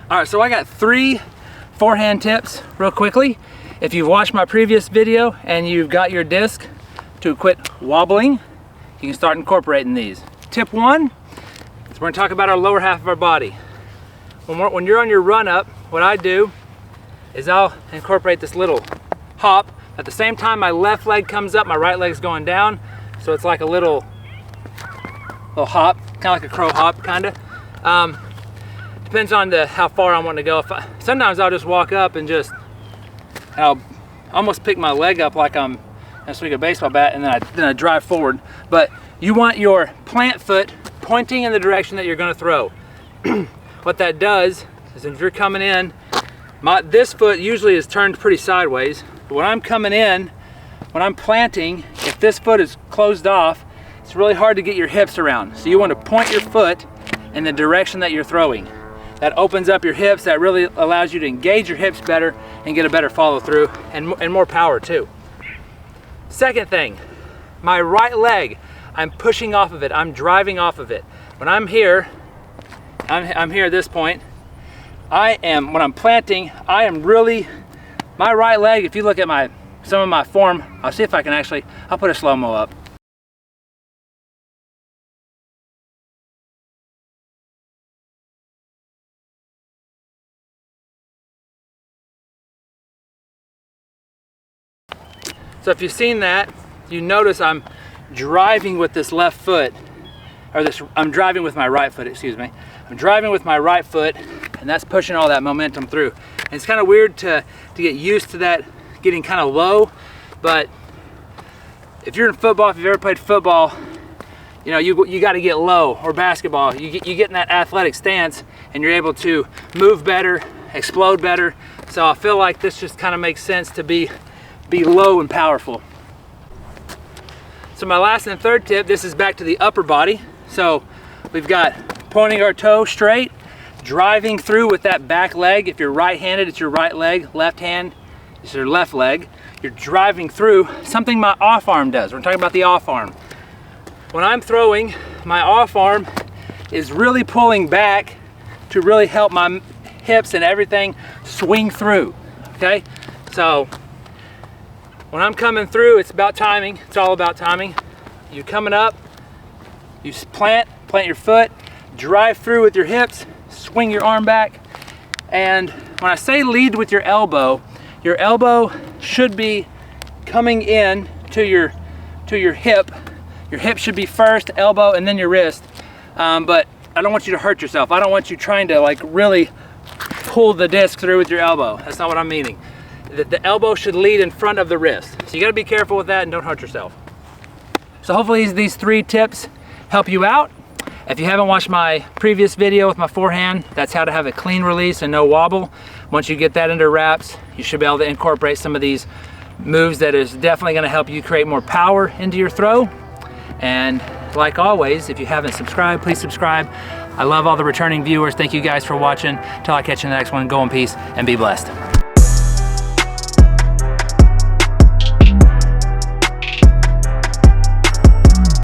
All right, so I got 3 forehand tips real quickly. If you've watched my previous video and you've got your disc to quit wobbling, you can start incorporating these. Tip 1 is we're gonna talk about our lower half of our body. When you're on your run up, what I do is I'll incorporate this little hop. At the same time my left leg comes up, my right leg's going down. So it's like a little hop, kind of like a crow hop, kind of. Depends on how far I want to go. Sometimes I'll just walk up and I'll almost pick my leg up like I'm gonna swing a baseball bat, and then I drive forward. But you want your plant foot pointing in the direction that you're gonna throw. What that does is if you're coming in, this foot usually is turned pretty sideways. But when I'm coming in, when I'm planting, if this foot is closed off, it's really hard to get your hips around. So you want to point your foot in the direction that you're throwing. That opens up your hips, that really allows you to engage your hips better and get a better follow through and more power too. Second thing, my right leg, I'm pushing off of it, I'm driving off of it. When I'm here, I'm here at this point, when I'm planting, I am really, my right leg, if you look at some of my form, I'll see if I can I'll put a slow-mo up. So if you've seen that, you notice I'm driving with this left foot, I'm driving with my right foot, excuse me. I'm driving with my right foot, and that's pushing all that momentum through. And it's kind of weird to get used to that getting kind of low, but if you're in football, if you've ever played football, you know, you got to get low, or basketball. You get in that athletic stance, and you're able to move better, explode better. So I feel like this just kind of makes sense to be low and powerful. So my last and third tip, this is back to the upper body. So we've got pointing our toe straight, driving through with that back leg. If you're right-handed, it's your right leg. Left hand, it's your left leg. You're driving through, something my off arm does. We're talking about the off arm. When I'm throwing, my off arm is really pulling back to really help my hips and everything swing through, okay? So when I'm coming through, it's about timing. It's all about timing. You're coming up, you plant your foot, drive through with your hips, swing your arm back. And when I say lead with your elbow should be coming in to your hip. Your hip should be first, elbow, and then your wrist. But I don't want you to hurt yourself. I don't want you trying to like really pull the disc through with your elbow. That's not what I'm meaning. The elbow should lead in front of the wrist. So you gotta be careful with that and don't hurt yourself. So hopefully these 3 tips help you out. If you haven't watched my previous video with my forehand, that's how to have a clean release and no wobble. Once you get that under wraps, you should be able to incorporate some of these moves that is definitely gonna help you create more power into your throw. And like always, if you haven't subscribed, please subscribe. I love all the returning viewers. Thank you guys for watching. Till I catch you in the next one, go in peace and be blessed.